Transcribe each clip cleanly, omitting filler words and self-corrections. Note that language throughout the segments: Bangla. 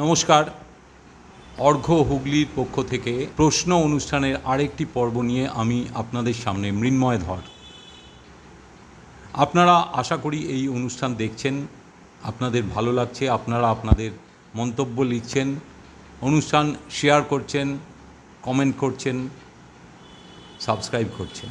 নমস্কার, অর্ঘ্য হুগলির পক্ষ থেকে প্রশ্ন অনুষ্ঠানের আরেকটি পর্ব নিয়ে আমি আপনাদের সামনে মৃন্ময় ধর। আপনারা আশা করি এই অনুষ্ঠান দেখছেন, আপনাদের ভালো লাগছে, আপনারা আপনাদের মন্তব্য লিখছেন, অনুষ্ঠান শেয়ার করছেন, কমেন্ট করছেন, সাবস্ক্রাইব করছেন।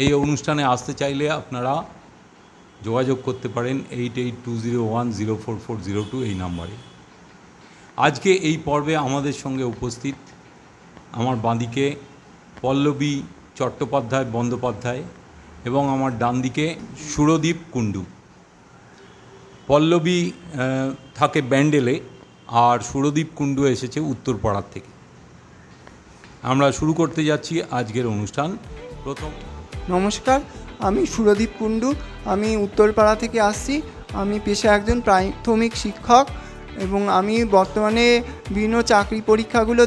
এই অনুষ্ঠানে আসতে চাইলে আপনারা যোগাযোগ করতে পারেন 8820104402 এই নাম্বারে। আজকে এই পর্বে আমাদের সঙ্গে উপস্থিত আমার বাঁদিকে পল্লবী চট্টোপাধ্যায় বন্দ্যোপাধ্যায় এবং আমার ডান দিকে সুরদীপ কুণ্ডু। পল্লবী থাকে ব্যান্ডেলে আর সুরদীপ কুণ্ডু এসেছে উত্তরপাড়ার থেকে। আমরা শুরু করতে যাচ্ছি আজকের অনুষ্ঠান। প্রথম নমস্কার, আমি সুরদীপ কুণ্ডু, আমি উত্তরপাড়া থেকে আসছি। আমি পেশায় একজন প্রাথমিক শিক্ষক এবং আমি বর্তমানে বিভিন্ন চাকরি পরীক্ষাগুলো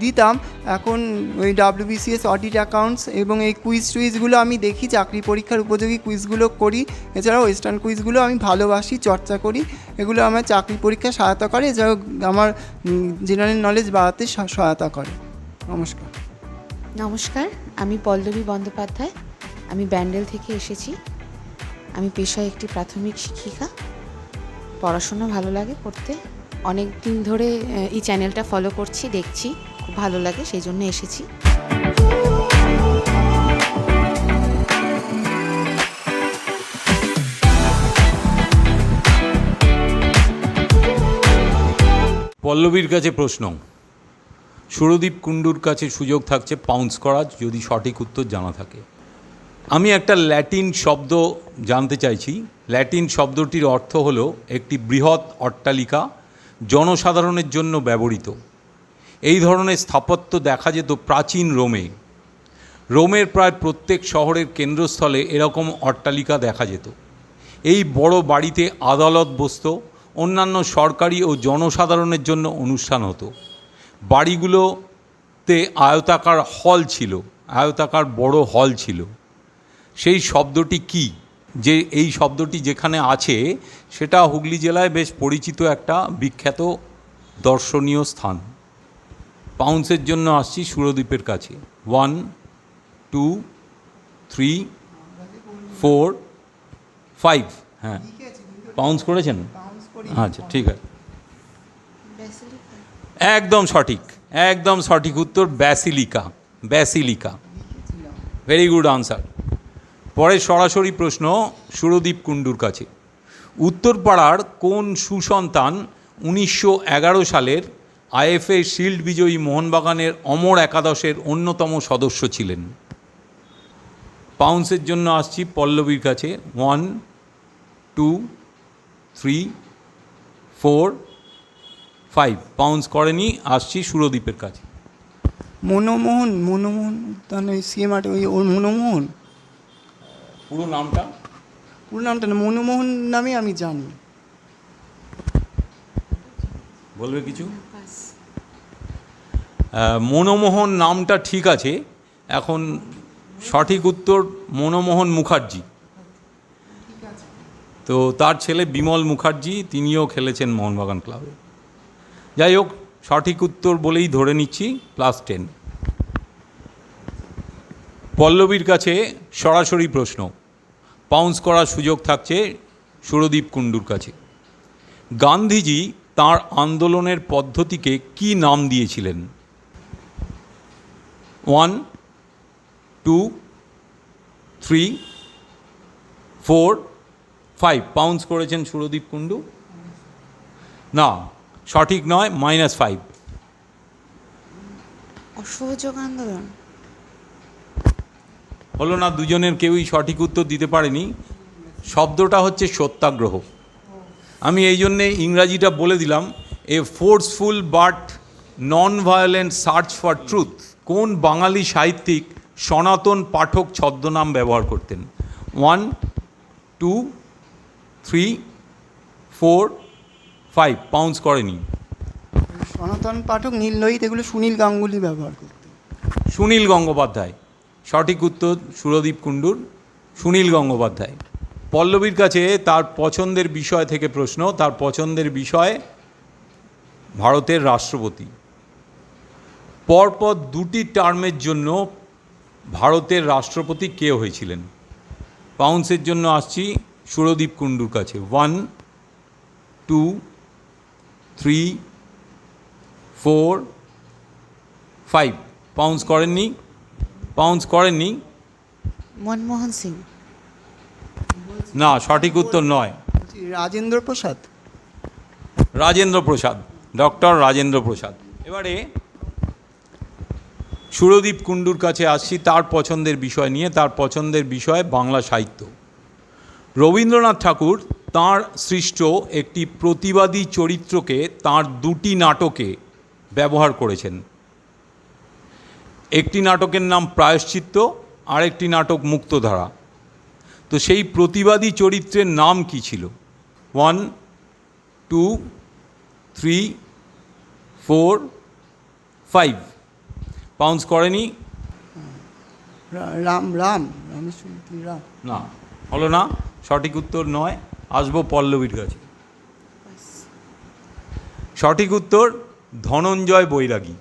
দিতাম। এখন ওই WBCS অডিট অ্যাকাউন্টস এবং এই কুইজগুলো আমি দেখি, চাকরি পরীক্ষার উপযোগী কুইজগুলো করি। এছাড়াও ওয়েস্টার্ন কুইজগুলো আমি ভালোবাসি, চর্চা করি। এগুলো আমার চাকরি পরীক্ষায় সহায়তা করে, এছাড়াও আমার জেনারেল নলেজ বাড়াতে সহায়তা করে। নমস্কার। নমস্কার, আমি পল্লবী বন্দ্যোপাধ্যায়, আমি ব্যান্ডেল থেকে এসেছি। আমি পেশায় একটি প্রাথমিক শিক্ষিকা। পড়াশোনা ভালো লাগে করতে, অনেক দিন ধরে এই চ্যানেলটা ফলো করছি, দেখছি, খুব ভালো লাগে, সেই জন্য এসেছি। পল্লবীর কাছে প্রশ্ন, সুরদীপ কুণ্ডুর কাছে সুযোগ থাকছে পাউন্স করার যদি সঠিক উত্তর জানা থাকে। আমি একটা ল্যাটিন শব্দ জানতে চাইছি। ল্যাটিন শব্দটির অর্থ হলো একটি বৃহৎ অট্টালিকা, জনসাধারণের জন্য ব্যবহৃত। এই ধরনের স্থাপত্য দেখা যেত প্রাচীন রোমে। রোমের প্রায় প্রত্যেক শহরের কেন্দ্রস্থলে এরকম অট্টালিকা দেখা যেত। এই বড় বাড়িতে আদালত বসত, অন্যান্য সরকারি ও জনসাধারণের জন্য অনুষ্ঠান হতো। বাড়িগুলোতে আয়তাকার হল ছিল, আয়তাকার বড় হল ছিল। সেই শব্দটি কি? যে এই শব্দটি যেখানে আছে সেটা হুগলি জেলায় বেশ পরিচিত একটা বিখ্যাত দর্শনীয় স্থান। পাউন্সের জন্য আসছি সুরদীপের কাছে। 1 2 3 4 5। হ্যাঁ, পাউন্স করেছেন? আচ্ছা, ঠিক আছে, একদম সঠিক, একদম সঠিক উত্তর basilica. Basilica, very good answer. পরে সরাসরি প্রশ্ন সুরদীপ কুণ্ডুর কাছে। উত্তরপাড়ার কোন সুসন্তান 1911 সালের IFA শিল্ড বিজয়ী মোহনবাগানের অমর একাদশের অন্যতম সদস্য ছিলেন? পাউন্সের জন্য আসছি পল্লবীর কাছে। 1 2 3 4 5। পাউন্স করেনি, আসছি সুরদীপের কাছে। মনমোহন তাহলে সিএমআর ওই মনমোহন পুরো নামটা? পুরো নামটা না, মনমোহন নামে আমি জানি। বলবে কিছু? মনমোহন নামটা ঠিক আছে। এখন সঠিক উত্তর মনমোহন মুখার্জি। তো তার ছেলে বিমল মুখার্জি, তিনিও খেলেছেন মোহনবাগান ক্লাবে। যাই হোক, সঠিক উত্তর বলেই ধরে নিচ্ছি +10। পল্লবীর কাছে সরাসরি প্রশ্ন, পাউন্স করার সুযোগ থাকছে সুরদীপ কুণ্ডুর কাছে। গান্ধীজি তাঁর আন্দোলনের পদ্ধতিকে কি নাম দিয়েছিলেন? 1 2 3 4 5। পাউন্স করেছেন সুরদীপ কুণ্ডু। না, সঠিক নয়, -5। অসহযোগ আন্দোলন হলো না, দুজনের কেউই সঠিক উত্তর দিতে পারেনি। শব্দটা হচ্ছে সত্যাগ্রহ। আমি এই জন্যে ইংরাজিটা বলে দিলাম, a forceful but non violent search for truth. কোন বাঙালি সাহিত্যিক সনাতন পাঠক ছদ্মনাম ব্যবহার করতেন? 1 2 3 4 5। পাউন্স করেনি। সনাতন পাঠক, নীললোহিত, এগুলো সুনীল গাঙ্গুলি ব্যবহার করতেন। সুনীল গঙ্গোপাধ্যায়। সঠিক উত্তর সুরদীপ কুণ্ডুর, সুনীল গঙ্গোপাধ্যায়। পল্লবীর কাছে তার পছন্দের বিষয় থেকে প্রশ্ন। তার পছন্দের বিষয় ভারতের রাষ্ট্রপতি। পরপর দুটি টার্মের জন্য ভারতের রাষ্ট্রপতি কে হয়েছিলেন? পাউন্সের জন্য আসছি সুরদীপ কুণ্ডুর কাছে। 1, 2, 3, 4, 5। পাউন্স করেননি? পাউন্স করেননি? মনমোহন সিং। না, সঠিক উত্তর নয়। রাজেন্দ্র প্রসাদ। রাজেন্দ্র প্রসাদ, ডক্টর রাজেন্দ্র প্রসাদ। এবারে সুরদীপ কুণ্ডুর কাছে আসছি তার পছন্দের বিষয় নিয়ে। তার পছন্দের বিষয় বাংলা সাহিত্য। রবীন্দ্রনাথ ঠাকুর তাঁর সৃষ্ট একটি প্রতিবাদী চরিত্রকে তাঁর দুটি নাটকে ব্যবহার করেছেন। একটি নাটকের নাম প্রায়শ্চিত্ত, আর একটি নাটক মুক্তধারা। তো সেই প্রতিবাদী চরিত্রের নাম কি ছিল? 1, 2, 3, 4, 5। পাউন্স করেনি? রামেশ্বরী রাম। না, হলো না, সঠিক উত্তর নয়। আসবো পল্লবীর কাছে। সঠিক উত্তর ধনঞ্জয় বৈরাগী।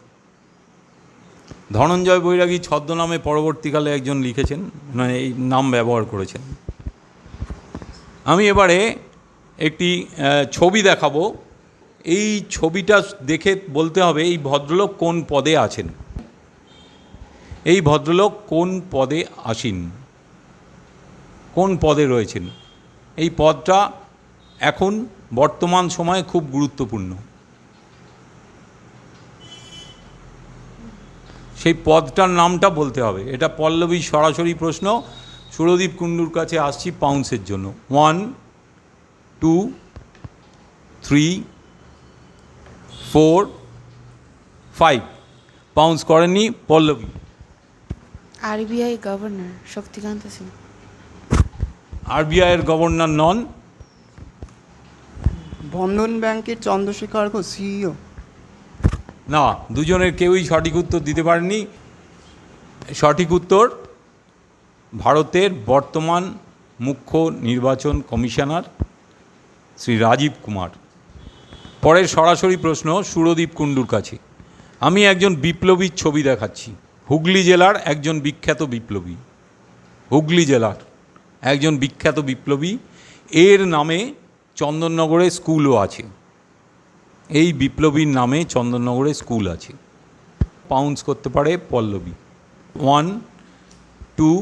ধনঞ্জয় বৈরাগী ছদ্মনামে পরবর্তীকালে একজন লিখেছেন, মানে এই নাম ব্যবহার করেছেন। আমি এবারে একটি ছবি দেখাবো। এই ছবিটা দেখে বলতে হবে এই ভদ্রলোক কোন পদে আছেন। এই ভদ্রলোক কোন পদে আসীন, কোন পদে রয়েছেন। এই পদটা এখন বর্তমান সময়ে খুব গুরুত্বপূর্ণ। সেই পদটার নামটা বলতে হবে। এটা পল্লবী সরাসরি প্রশ্ন। সুরদীপ কুণ্ডুর কাছে আসছি পাউন্সের জন্য। 1, 2, 3, 4, 5। পাউন্স করেননি পল্লবী। RBI governor Shaktikanta Singh. আরবিআইয়ের গভর্নর নন। বন্ধন ব্যাংকের চন্দ্রশেখর ঘোষ, সিইও। না, দুজনের কেউই সঠিক উত্তর দিতে পারেনি। সঠিক উত্তর ভারতের বর্তমান মুখ্য নির্বাচন কমিশনার শ্রী রাজীব কুমার। পরের সরাসরি প্রশ্ন সুরদীপ কুণ্ডুর কাছে। আমি একজন বিপ্লবীর ছবি দেখাচ্ছি। হুগলি জেলার একজন বিখ্যাত বিপ্লবী। হুগলি জেলার একজন বিখ্যাত বিপ্লবী। এর নামে চন্দননগরে স্কুলও আছে। এই বিপ্লবীর নামে চন্দননগরে স্কুল আছে। পাউন্স করতে পারে পল্লবী। 1, 2,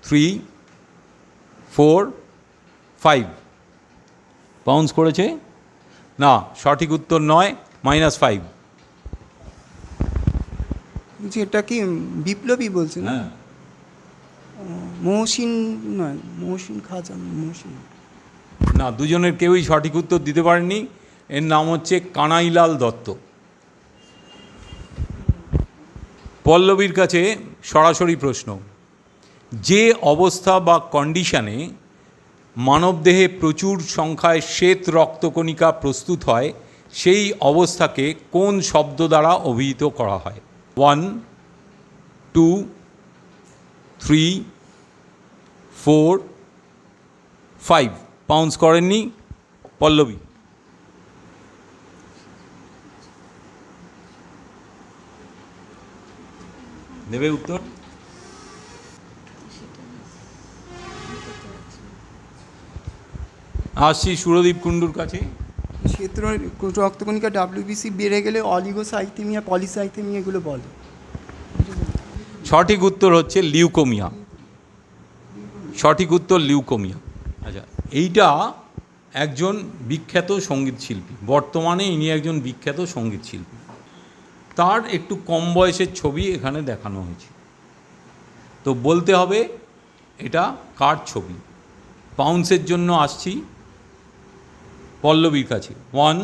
3, 4, 5। পাউন্স করেছে? না, সঠিক উত্তর নয়, -5। এটা কি বিপ্লবী বলছে না? হ্যাঁ, মহসিন নয়, মহসিন খাজা, মহসিন। না, দুজনের কেউই সঠিক উত্তর দিতে পারেননি। এর নাম হচ্ছে কানাইলাল দত্ত। পল্লবীর কাছে সরাসরি প্রশ্ন। যে অবস্থা বা কন্ডিশনে মানবদেহে প্রচুর সংখ্যায় শ্বেত রক্তকণিকা প্রস্তুত হয়, সেই অবস্থাকে কোন শব্দ দ্বারা অভিহিত করা হয়? 1, 2, 3, 4, 5। পাউন্স করেননি পল্লবী। দেবে উত্তর? আসছি সুরদীপ কুণ্ডুর কাছে। শ্বেত রক্তকণিকা WBC বেড়ে গেলে অলিগোসাইথেমিয়া, পলিসাইথেমিয়া এগুলো বলে। সঠিক উত্তর হচ্ছে লিউকোমিয়া। সঠিক উত্তর লিউকোমিয়া। আচ্ছা, এইটা একজন বিখ্যাত সঙ্গীত শিল্পী। বর্তমানে ইনি একজন বিখ্যাত সঙ্গীত শিল্পী। তার একটু কম বয়সের ছবি এখানে দেখানো হয়েছে। তো বলতে হবে এটা কার ছবি। পাউন্সের জন্য আসছি পল্লবীর কাছে। 1,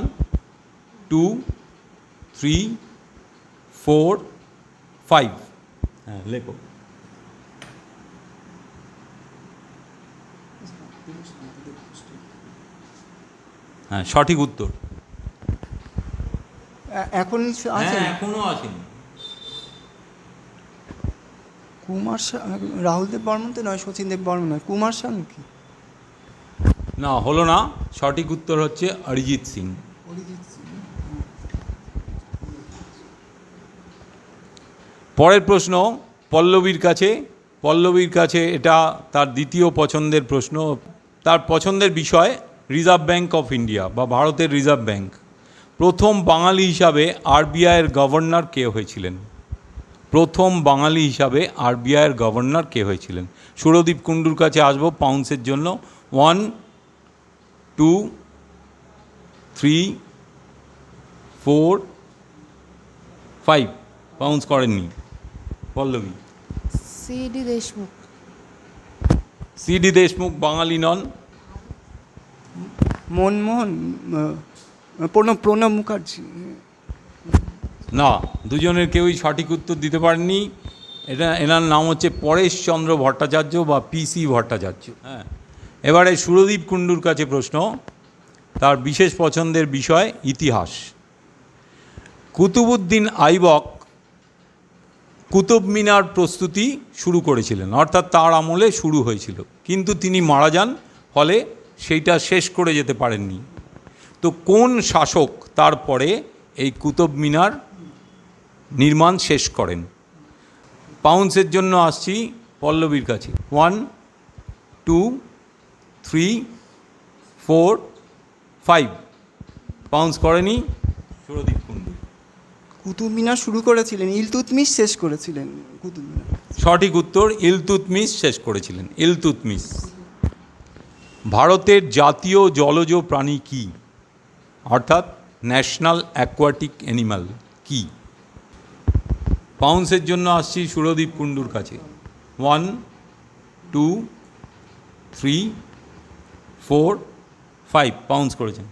2, 3, 4, 5। হ্যাঁ, লেখো। হ্যাঁ, সঠিক উত্তর। এখন আছে হ্যাঁ, এখনো আছেন। কুমার রাহুল দেব বর্মন তো নয়, শচীন দেব বর্মন নয়, কুমার শানু কি? না, হলো না। সঠিক উত্তর হচ্ছে অরিজিৎ সিং। অরিজিৎ সিং। পরের প্রশ্ন পল্লবীর কাছে এটা তার দ্বিতীয় পছন্দের প্রশ্ন। তার পছন্দের বিষয় রিজার্ভ ব্যাঙ্ক অফ ইন্ডিয়া বা ভারতের রিজার্ভ ব্যাঙ্ক। প্রথম বাঙালি হিসাবে আরবিআইয়ের গভর্নর কে হয়েছিলেন? প্রথম বাঙালি হিসাবে আরবিআইয়ের গভর্নর কে হয়েছিলেন? সুরদীপ কুণ্ডুর কাছে আসবো পাউন্সের জন্য। 1 2 3 4 5 পাউন্স করেননি। পল্লবী। সিডি দেশমুখ। সিডি দেশমুখ বাঙালি নন। মনমোহন প্রণব মুখার্জি। না, দুজনের কেউই সঠিক উত্তর দিতে পারেননি। এনার নাম হচ্ছে পরেশচন্দ্র ভট্টাচার্য বা পিসি ভট্টাচার্য। হ্যাঁ, এবারে সুরদীপ কুণ্ডুর কাছে প্রশ্ন। তার বিশেষ পছন্দের বিষয় ইতিহাস। কুতুবউদ্দিন আইবক কুতুব মিনার প্রস্তুতি শুরু করেছিলেন, অর্থাৎ তার আমলে শুরু হয়েছিল, কিন্তু তিনি মারা যান, ফলে সেইটা শেষ করে যেতে পারেননি। তো কোন শাসক তারপরে এই কুতুব মিনার নির্মাণ শেষ করেন? পাউন্সের জন্য আসছি পল্লবীর কাছে। 1 2 3 4 5 পাউন্স করেনি সুরদীপ কুণ্ডু। কুতুব মিনার শুরু করেছিলেন, ইলতুৎমিশ শেষ করেছিলেন কুতুব মিনার। সঠিক উত্তর, ইলতুৎমিশ শেষ করেছিলেন। ইলতুৎমিশ। ভারতের জাতীয় জলজ প্রাণী কি? অর্থাৎ ন্যাশনাল অ্যাকোয়াটিক অ্যানিমাল কি? পাউন্সের জন্য আসছি সুরদীপ কুণ্ডুর কাছে। 1 2 3 4 5 পাউন্স করেছেন।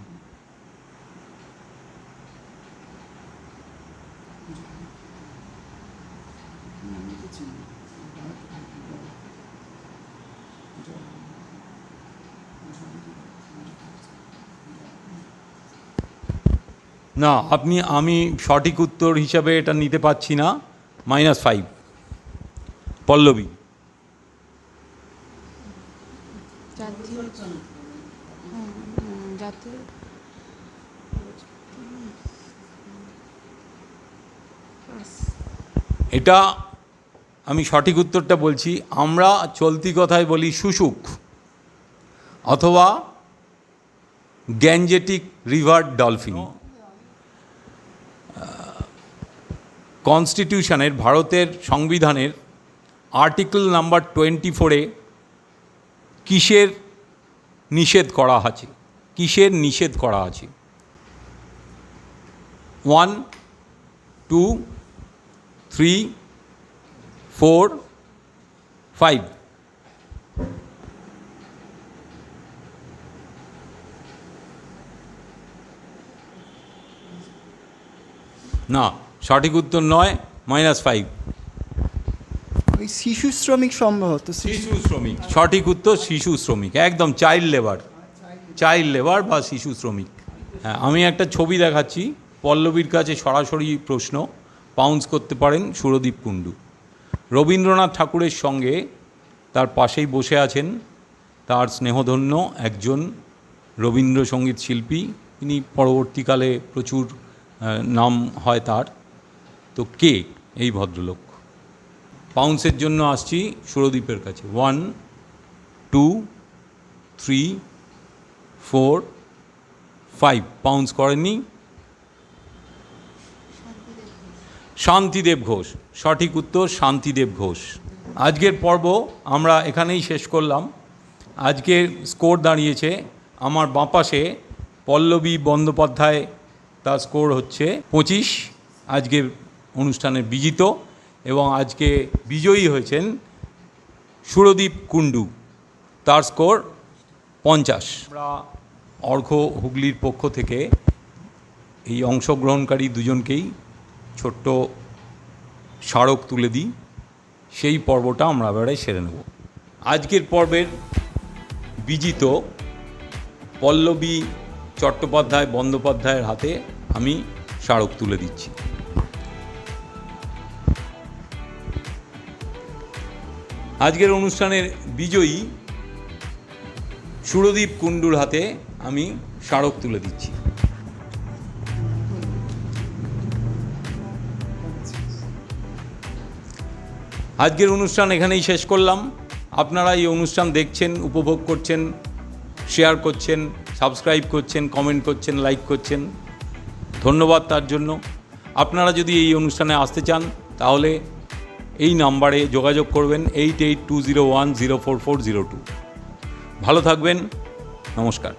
না, আমি সঠিক উত্তর হিসাবে এটা নিতে পারছি না। -5। পল্লবী। এটা আমি সঠিক উত্তরটা বলছি। আমরা চলতি কথায় বলি শুশুক অথবা গ্যাঞ্জেটিক রিভার ডলফিন। কনস্টিটিউশনের, ভারতের সংবিধানের আর্টিকেল নাম্বার 24-এ কিসের নিষেধ করা আছে? কিসের নিষেধ করা আছে? 1 2 3 4 5 না, সঠিক উত্তর নয়। -5। ওই শিশু শ্রমিক সম্ভবত। শিশু শ্রমিক। সঠিক উত্তর শিশু শ্রমিক, একদম চাইল্ড লেবার বা শিশু শ্রমিক। হ্যাঁ, আমি একটা ছবি দেখাচ্ছি। পল্লবীর কাছে সরাসরি প্রশ্ন, পাউন্স করতে পারেন সুরদীপ কুণ্ডু। রবীন্দ্রনাথ ঠাকুরের সঙ্গে তার পাশেই বসে আছেন তার স্নেহধন্য একজন রবীন্দ্রসঙ্গীত শিল্পী। তিনি পরবর্তীকালে প্রচুর নাম হয় তার। তো কে এই ভদ্রলোক? পাউন্সের জন্য আসছি সুরদীপের কাছে। 1 2 3 4 5 পাউন্স করেননি। শান্তিদেব ঘোষ। সঠিক উত্তর শান্তিদেব ঘোষ। আজকের পর্ব আমরা এখানেই শেষ করলাম। আজকের স্কোর দাঁড়িয়েছে আমার বাঁ পাশে পল্লবী বন্দ্যোপাধ্যায়, তার স্কোর হচ্ছে 25, আজকের অনুষ্ঠানের বিজিত, এবং আজকে বিজয়ী হয়েছেন সুরদীপ কুণ্ডু, তার স্কোর 50। আমরা অর্ঘ হুগলির পক্ষ থেকে এই অংশগ্রহণকারী দুজনকেই ছোট্ট স্মারক তুলে দিই। সেই পর্বটা আমরা এবারে সেরে নেব। আজকের পর্বের বিজিত পল্লবী চট্টোপাধ্যায় বন্দ্যোপাধ্যায়ের হাতে আমি স্মারক তুলে দিচ্ছি। আজকের অনুষ্ঠানের বিজয়ী সুরদীপ কুণ্ডুর হাতে আমি স্মারক তুলে দিচ্ছি। আজকের অনুষ্ঠান এখানেই শেষ করলাম। আপনারা এই অনুষ্ঠান দেখছেন, উপভোগ করছেন, শেয়ার করছেন, সাবস্ক্রাইব করছেন, কমেন্ট করছেন, লাইক করছেন, ধন্যবাদ তার জন্য। আপনারা যদি এই অনুষ্ঠানে আসতে চান তাহলে এই নাম্বারে যোগাযোগ করবেন 8820104402। ভালো থাকবেন, নমস্কার।